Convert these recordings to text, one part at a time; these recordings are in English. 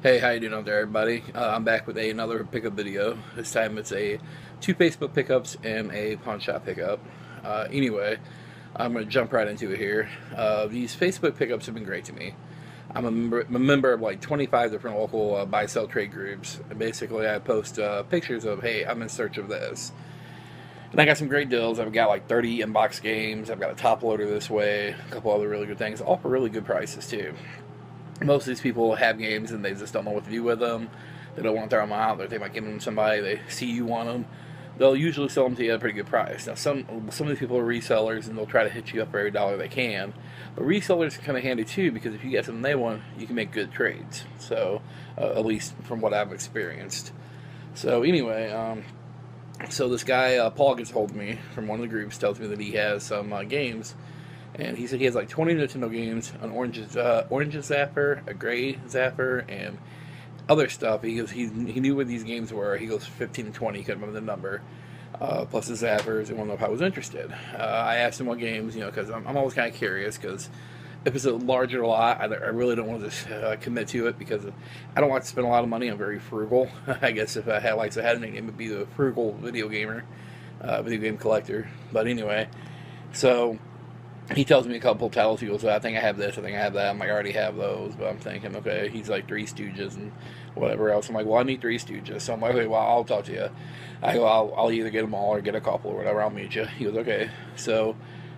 Hey, how you doing out there, everybody? I'm back with another pickup video. This time it's a two Facebook pickups and a pawn shop pickup. Anyway, I'm going to jump right into it here. These Facebook pickups have been great to me. I'm a member of like 25 different local buy-sell trade groups. And basically, I post pictures of, hey, I'm in search of this. And I got some great deals. I've got like 30 inbox games. I've got a top loader this way, a couple other really good things, all for really good prices too. Most of these people have games and they just don't know what to do with them. They don't want to throw them out. They might give them to somebody. They see you want them. They'll usually sell them to you at a pretty good price. Now, some of these people are resellers and they'll try to hit you up for every dollar they can. But resellers are kind of handy too because if you get something they want, you can make good trades. So, at least from what I've experienced. So anyway, so this guy Paul gets a hold of me from one of the groups, tells me that he has some games. And he said he has like 20 Nintendo games, an orange Zapper, a gray Zapper, and other stuff. He goes, he knew what these games were. He goes 15 to 20, he couldn't remember the number. Plus the Zappers, and wanted to know if I was interested. I asked him what games, because I'm always kind of curious, because if it's a larger lot, I really don't want to commit to it, because I don't like to spend a lot of money. I'm very frugal. I guess if I had like I had a name, it would be the frugal video gamer, video game collector. But anyway, so he tells me a couple of titles. He goes, I think I have this, I think I have that. I'm like, I already have those, but I'm thinking, okay, he's like Three Stooges and whatever else. I'm like, well, I need Three Stooges. So I'm like, okay, well, I'll talk to you. I go, I'll either get them all or get a couple or whatever. I'll meet you. He goes, okay. So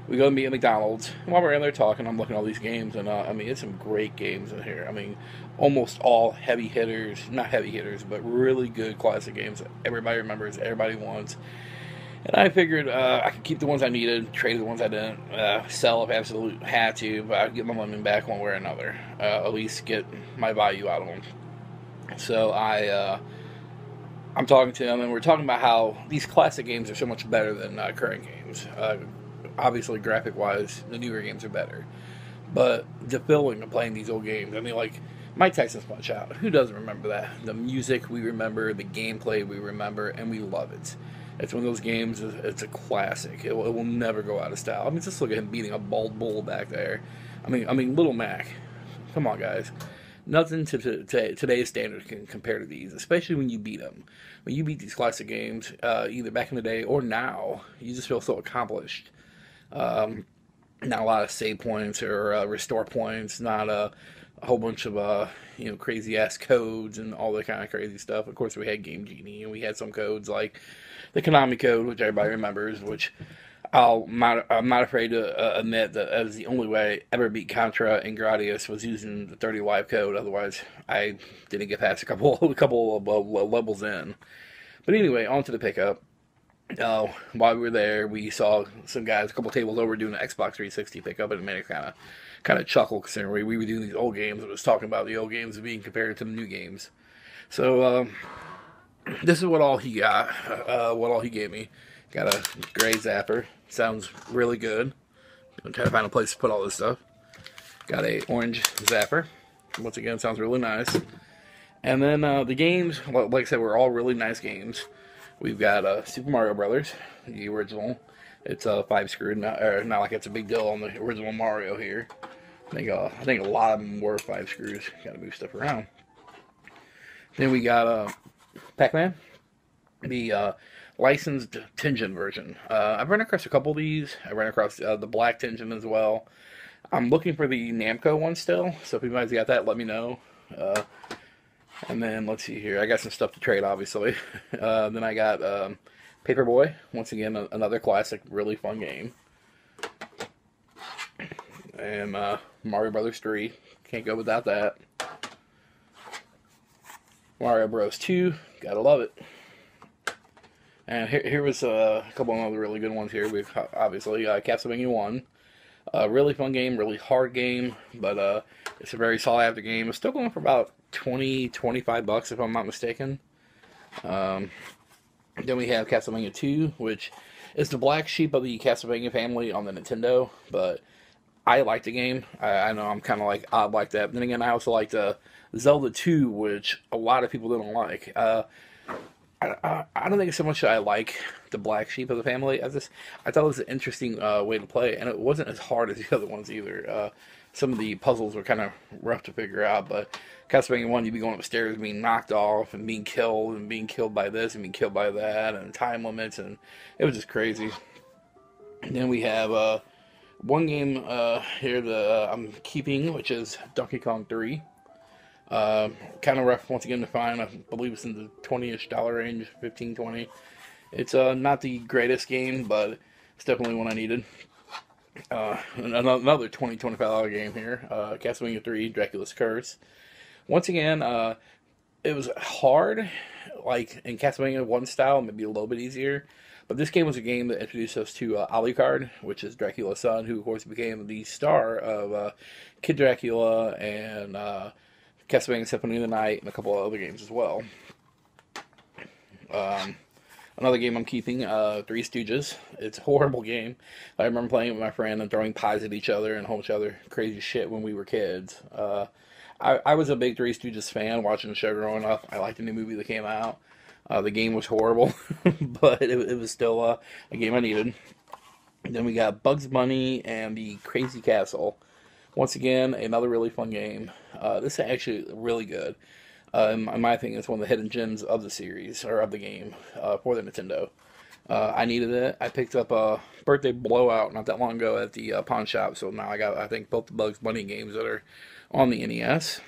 we go to meet at McDonald's. And while we're in there talking, I'm looking at all these games, and I mean, it's some great games in here. I mean, almost all heavy hitters, not heavy hitters, but really good classic games that everybody remembers, everybody wants. And I figured I could keep the ones I needed, trade the ones I didn't, sell if I absolutely had to, but I'd get my money back one way or another. At least get my value out of them. So I'm talking to him, and we're talking about how these classic games are so much better than current games. Obviously, graphic-wise, the newer games are better. But the feeling of playing these old games, I mean, like Mike Tyson's Punch-Out. Who doesn't remember that? The music we remember, the gameplay we remember, and we love it. It's one of those games. It's a classic. It will never go out of style. I mean, just look at him beating a bald bull back there. I mean, Little Mac. Come on, guys. Nothing to today's standards can compare to these, especially when you beat them. When you beat these classic games, either back in the day or now, you just feel so accomplished. Not a lot of save points or restore points. Not a whole bunch of crazy ass codes and all that kind of crazy stuff. Of course, we had Game Genie and we had some codes like the Konami code, which everybody remembers. Which I'm not afraid to admit that that was the only way I ever beat Contra and Gradius was using the 30 live code. Otherwise, I didn't get past a couple of levels in. But anyway, on to the pickup. While we were there, we saw some guys a couple tables over doing an Xbox 360 pickup, and it made it kind of chuckle considering we were doing these old games. It was talking about the old games being compared to the new games. So this is what all he got. What all he gave me. Got a gray Zapper. Sounds really good. I'm trying to find a place to put all this stuff. Got a orange Zapper. Once again, sounds really nice. And then the games, like I said, were all really nice games. We've got Super Mario Brothers, the original. It's 5-screwed, not like it's a big deal on the original Mario here. I think a lot of them were 5 screws. Got to move stuff around. Then we got Pac-Man, the licensed Tengen version. I've run across a couple of these. I ran across the black Tengen as well. I'm looking for the Namco one still, so if anybody's got that, let me know. And then, let's see here. I got some stuff to trade, obviously. Then I got Paperboy. Once again, another classic, really fun game. And Mario Brothers 3. Can't go without that. Mario Bros. 2. Gotta love it. And here was a couple of other really good ones here. We've obviously Castlevania 1. Really fun game, really hard game, but it's a very sought after game. It's still going for about 20-25 bucks if I'm not mistaken. Then we have Castlevania 2, which is the black sheep of the Castlevania family on the Nintendo, but I like the game. I know I'm kind of like odd like that. But then again, I also like the Zelda 2, which a lot of people didn't like. I don't think it's so much that I like the black sheep of the family. I thought it was an interesting way to play, and it wasn't as hard as the other ones either. some of the puzzles were kind of rough to figure out. But Castlevania 1, you'd be going upstairs, being knocked off, and being killed by this, and being killed by that, and time limits, and it was just crazy. And then we have one game here that I'm keeping, which is Donkey Kong 3. Kind of rough once again to find. I believe it's in the $20-ish range, 15, 20. It's not the greatest game, but it's definitely one I needed. Another $20, $25 game here, Castlevania 3, Dracula's Curse. Once again, it was hard, like in Castlevania 1 style, maybe a little bit easier. But this game was a game that introduced us to Alucard, which is Dracula's son, who of course became the star of Kid Dracula and Castlevania Symphony of the Night and a couple of other games as well. Another game I'm keeping, Three Stooges. It's a horrible game. I remember playing it with my friend and throwing pies at each other and whole bunch of other crazy shit when we were kids. I was a big Three Stooges fan watching the show growing up. I liked the new movie that came out. The game was horrible, but it was still a game I needed. And then we got Bugs Bunny and the Crazy Castle. Once again, another really fun game. This is actually really good. In my opinion, it's one of the hidden gems of the series, or of the game, for the Nintendo. I needed it. I picked up a Birthday Blowout not that long ago at the pawn shop, so now I got, I think, both the Bugs Bunny games that are on the NES.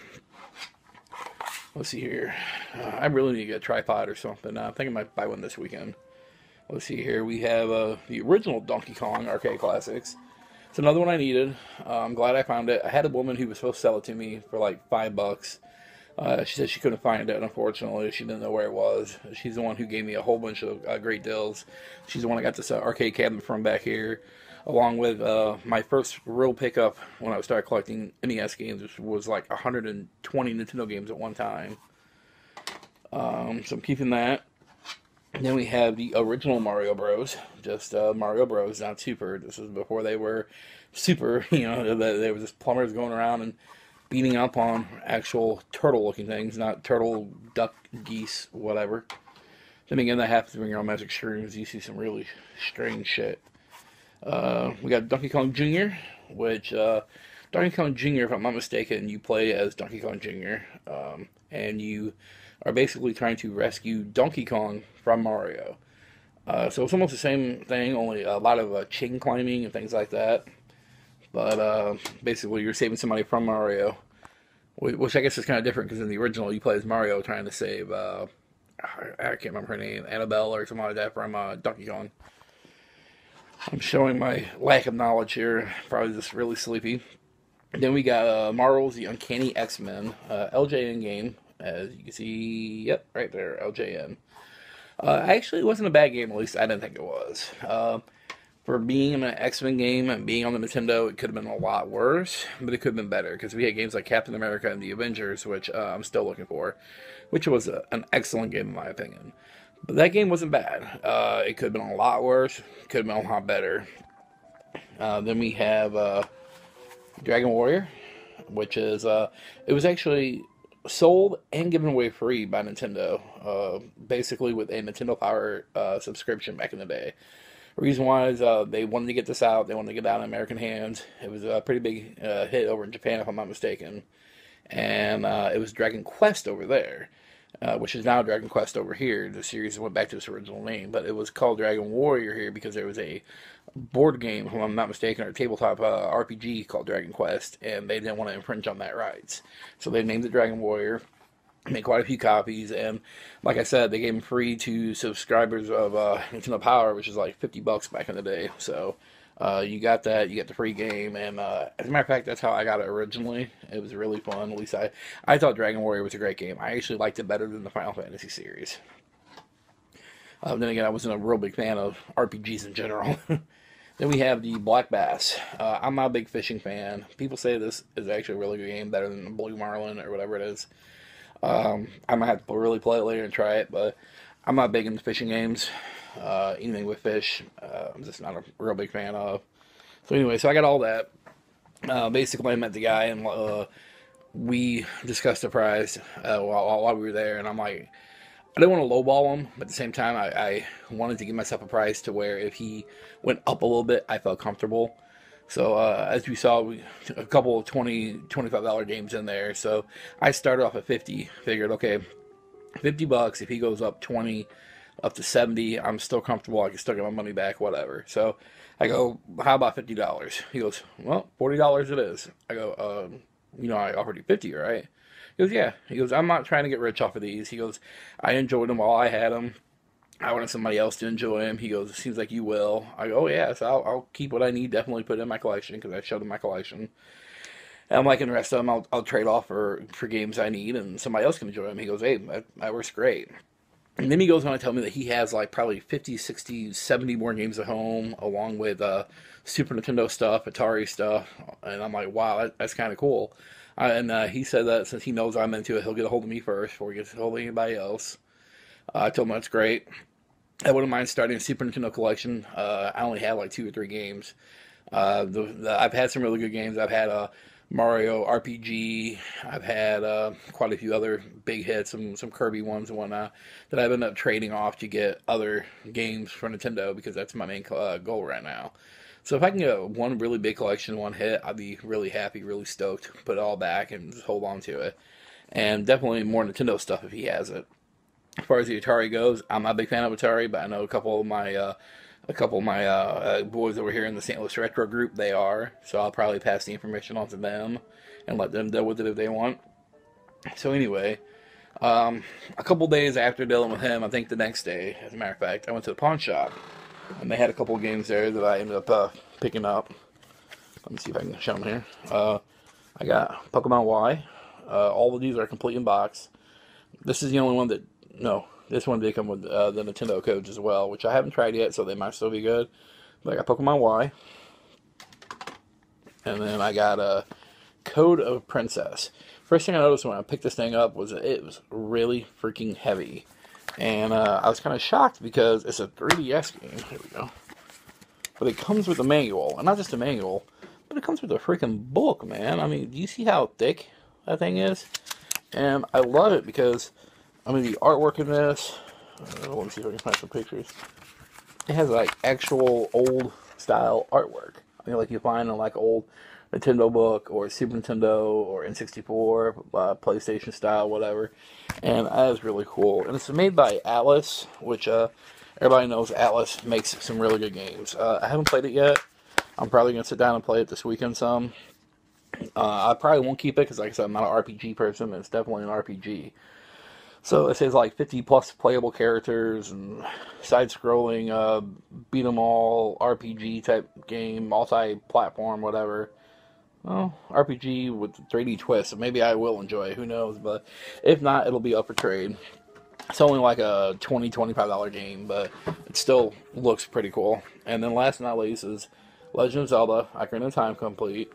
Let's see here. I really need to get a tripod or something. I think I might buy one this weekend. Let's see here. We have the original Donkey Kong Arcade Classics. It's another one I needed. I'm glad I found it. I had a woman who was supposed to sell it to me for like $5. She said she couldn't find it, unfortunately. She didn't know where it was. She's the one who gave me a whole bunch of great deals. She's the one I got this arcade cabinet from back here, along with my first real pickup when I started collecting NES games, which was like 120 Nintendo games at one time. So I'm keeping that. And then we have the original Mario Bros. Just Mario Bros. Not Super. This was before they were Super. You know, there was just plumbers going around and beating up on actual turtle-looking things, not turtle, duck, geese, whatever. Then again, that happens when you're on Magic Shrooms. You see some really strange shit. We got Donkey Kong Jr., which, Donkey Kong Jr., if I'm not mistaken, you play as Donkey Kong Jr., and you are basically trying to rescue Donkey Kong from Mario. So it's almost the same thing, only a lot of chain climbing and things like that. But basically, you're saving somebody from Mario, which I guess is kind of different because in the original, you play as Mario trying to save, I can't remember her name, Annabelle or something like that from Donkey Kong. I'm showing my lack of knowledge here, probably just really sleepy. Then we got Marvel's The Uncanny X-Men, LJN game, as you can see, yep, right there, LJN. Actually, it wasn't a bad game, at least I didn't think it was. For being an X-Men game and being on the Nintendo, it could have been a lot worse, but it could have been better, because we had games like Captain America and the Avengers, which I'm still looking for, which was an excellent game in my opinion. But that game wasn't bad. It could have been a lot worse, could have been a lot better. Then we have Dragon Warrior, which is, it was actually sold and given away free by Nintendo, basically with a Nintendo Power subscription back in the day. Reason why is they wanted to get this out. They wanted to get it out in American hands. It was a pretty big hit over in Japan, if I'm not mistaken. And it was Dragon Quest over there, which is now Dragon Quest over here. The series went back to its original name, but it was called Dragon Warrior here because there was a board game, if I'm not mistaken, or a tabletop RPG called Dragon Quest, and they didn't want to infringe on that rights. So they named it Dragon Warrior. Made quite a few copies, and like I said, they gave them free to subscribers of Nintendo Power, which is like $50 back in the day. So you got that, you get the free game, and as a matter of fact, that's how I got it originally. It was really fun. At least I thought Dragon Warrior was a great game. I actually liked it better than the Final Fantasy series. Then again, I wasn't a real big fan of RPGs in general. Then we have the Black Bass. I'm not a big fishing fan. People say this is actually a really good game, better than the Blue Marlin or whatever it is. I might have to really play it later and try it, but I'm not big into fishing games. Anything with fish, I'm just not a real big fan of. So anyway, so I got all that. Basically, I met the guy, and we discussed the price while we were there, and I'm like, I didn't want to lowball him, but at the same time, I wanted to give myself a price to where if he went up a little bit, I felt comfortable. So as we saw, a couple of $20, $25 games in there. So I started off at 50. Figured, okay, $50. If he goes up 20, up to 70, I'm still comfortable. I can still get my money back, whatever. So I go, how about $50? He goes, well, $40 it is. I go, I offered you 50, right? He goes, yeah. He goes, I'm not trying to get rich off of these. He goes, I enjoyed them while I had them. I wanted somebody else to enjoy him. He goes, it seems like you will. I go, oh, yeah, so I'll keep what I need, definitely put it in my collection because I showed him my collection. And I'm like, and the rest of them I'll trade off for games I need and somebody else can enjoy them. He goes, hey, that works great. And then he goes on to tell me that he has like probably 50, 60, 70 more games at home, along with Super Nintendo stuff, Atari stuff. And I'm like, wow, that's kind of cool. And he said that since he knows I'm into it, he'll get a hold of me first before he gets a hold of anybody else. I told him that's great. I wouldn't mind starting a Super Nintendo collection. I only have like 2 or 3 games. I've had some really good games. I've had Mario RPG. I've had quite a few other big hits, some Kirby ones and whatnot that I've ended up trading off to get other games for Nintendo because that's my main goal right now. So if I can get one really big collection, one hit, I'd be really happy, really stoked. Put it all back and just hold on to it. And definitely more Nintendo stuff if he has it. As far as the Atari goes, I'm not a big fan of Atari, but I know a couple of my boys over here in the St. Louis Retro group, they are. So I'll probably pass the information on to them and let them deal with it if they want. So anyway, a couple days after dealing with him, I think the next day, as a matter of fact, I went to the pawn shop. And they had a couple of games there that I ended up picking up. Let me see if I can show them here. I got Pokemon Y. All of these are complete in box. This is the only one that... No, this one did come with the Nintendo codes as well, which I haven't tried yet, so they might still be good. But I got Pokemon Y. And then I got Code of Princess. First thing I noticed when I picked this thing up was that it was really freaking heavy. And I was kind of shocked because it's a 3DS game. Here we go. But it comes with a manual. And not just a manual, but it comes with a freaking book, man. I mean, do you see how thick that thing is? And I love it because, I mean, the artwork in this... let me see if I can find some pictures. It has, like, actual old-style artwork. I mean, like you find in, like, old Nintendo book or Super Nintendo or N64, PlayStation style, whatever. And that is really cool. And it's made by Atlas, which everybody knows Atlas makes some really good games. I haven't played it yet. I'm probably going to sit down and play it this weekend some. I probably won't keep it because, like I said, I'm not an RPG person, and it's definitely an RPG. So it says like 50 plus playable characters and side-scrolling, beat 'em all RPG type game, multi-platform, whatever. Well, RPG with 3D twist, so maybe I will enjoy it, who knows, but if not, it'll be up for trade. It's only like a $20, $25 game, but it still looks pretty cool. And then last but not least is Legend of Zelda, Ocarina of Time Complete.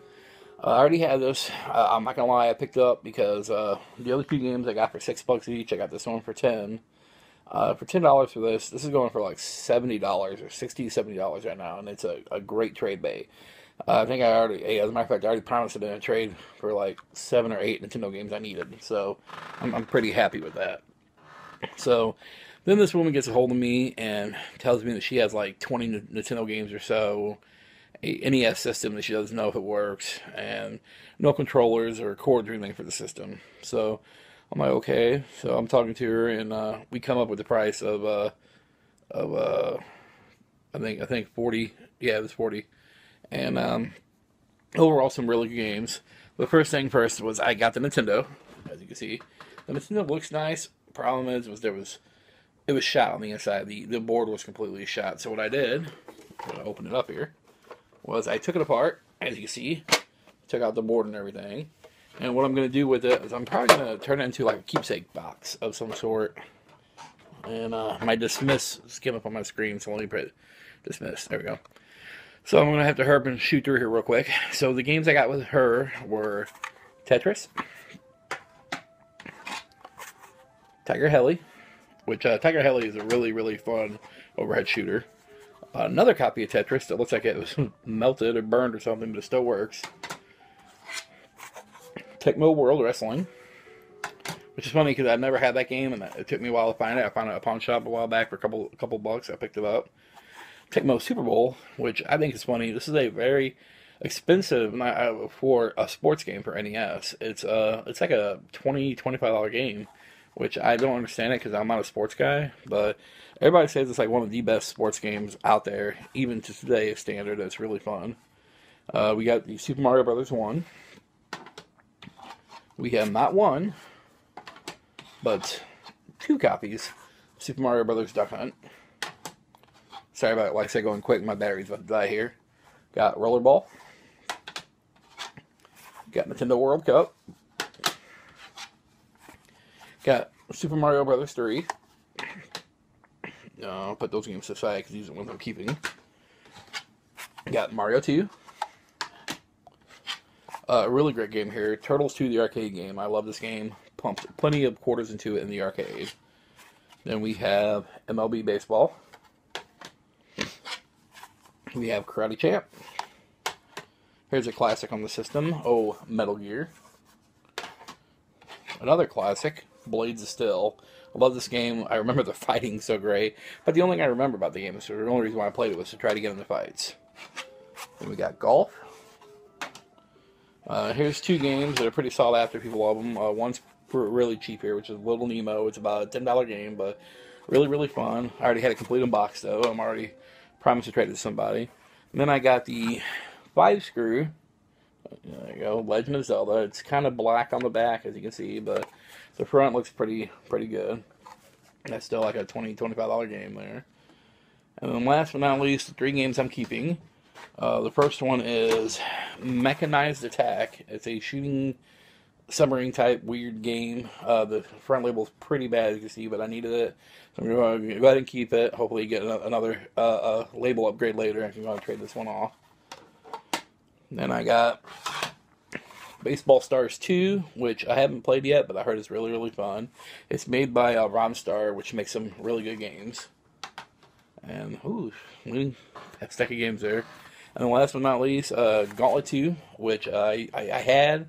I already had this. I'm not gonna lie, I picked it up because the other 2 games I got for $6 each. I got this one for 10. For $10 for this is going for like $70 or $60, $70 right now, and it's a great trade bait. I think I already, as a matter of fact, I already promised it in a trade for like 7 or 8 Nintendo games I needed. So I'm pretty happy with that. So then this woman gets a hold of me and tells me that she has like 20 Nintendo games or so, a NES system that she doesn't know if it works, and no controllers or cords or anything for the system. So I'm like, okay. So I'm talking to her, and we come up with the price of I think 40. Yeah, it was 40. And overall, some really good games. The first thing first was I got the Nintendo, as you can see. The Nintendo looks nice. Problem is it was shot on the inside. The board was completely shot. So what I did, I'm gonna open it up here, was I took it apart, as you can see, took out the board and everything. And what I'm gonna do with it is I'm probably gonna turn it into like a keepsake box of some sort. And my dismiss came up on my screen, so let me put dismiss. There we go. So I'm going to have to hurry and shoot through here real quick. So the games I got with her were Tetris, Tiger Heli, which Tiger Heli is a really, really fun overhead shooter. Another copy of Tetris that looks like it was melted or burned or something, but it still works. Tecmo World Wrestling, which is funny because I've never had that game, and it took me a while to find it. I found it at a pawn shop a while back for a couple bucks. I picked it up. Tecmo Super Bowl, which I think is funny. This is a very expensive for a sports game for NES. It's like a $20-25 game, which I don't understand it because I'm not a sports guy. But everybody says it's like one of the best sports games out there, even to today's standard. It's really fun. We got the Super Mario Brothers 1. We have not one, but 2 copies of Super Mario Brothers Duck Hunt. Sorry about it, like I said, going quick. My battery's about to die here. Got Rollerball. Got Nintendo World Cup. Got Super Mario Brothers 3. I'll put those games aside because these are the ones I'm keeping. Got Mario 2. A really great game here. Turtles 2, the arcade game. I love this game. Pumped plenty of quarters into it in the arcade. Then we have MLB Baseball. We have Karate Champ. Here's a classic on the system. Oh, Metal Gear. Another classic, Blades of Steel. I love this game. I remember the fighting so great. But the only thing I remember about the game, so the only reason why I played it was to try to get in the fights. Then we got Golf. Here's 2 games that are pretty sought after. People love them. One's really cheap here, which is Little Nemo. It's about a $10 game, but really, really fun. I already had it complete unboxed, though. I'm already promised to trade it to somebody. And then I got the 5-screw. There you go, Legend of Zelda. It's kind of black on the back, as you can see, but the front looks pretty good. That's still like a $20-25 game there. And then last but not least, the 3 games I'm keeping. The first one is Mechanized Attack. It's a shooting submarine type weird game. The front label's pretty bad, as you can see, but I needed it. So I'm going to go ahead and keep it. Hopefully get another label upgrade later. I can go and trade this one off. Then I got Baseball Stars 2, which I haven't played yet, but I heard it's really, really fun. It's made by Romstar, which makes some really good games. And, ooh, a stack of games there. And then last but not least, Gauntlet 2, which I had.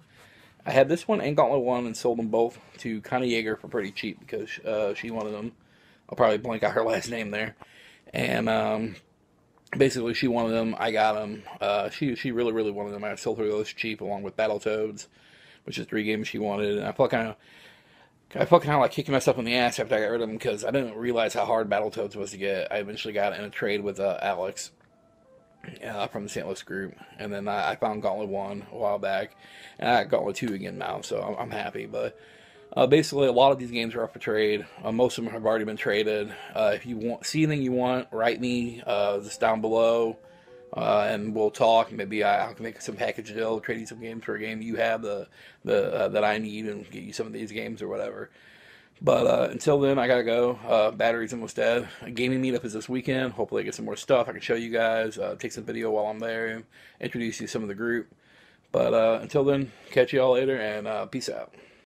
I had this one and Gauntlet 1 and sold them both to Connie Yeager for pretty cheap because she wanted them. I'll probably blank out her last name there. And basically she wanted them. I got them. She really, really wanted them. I sold her those cheap along with Battletoads, which is 3 games she wanted. And I felt kind of like kicking myself in the ass after I got rid of them because I didn't realize how hard Battletoads was to get. I eventually got in a trade with Alex from the St. Louis group, and then I found Gauntlet 1 a while back, and I got Gauntlet 2 again now, so I'm happy. But basically, a lot of these games are up for trade. Most of them have already been traded. If you see anything you want, write me just down below, and we'll talk. Maybe I can make some package deal, trade you some games for a game you have that I need, and get you some of these games or whatever. But until then, I gotta go. Battery's almost dead. A gaming meetup is this weekend. Hopefully I get some more stuff I can show you guys, take some video while I'm there, introduce you to some of the group. But until then, catch you all later, and peace out.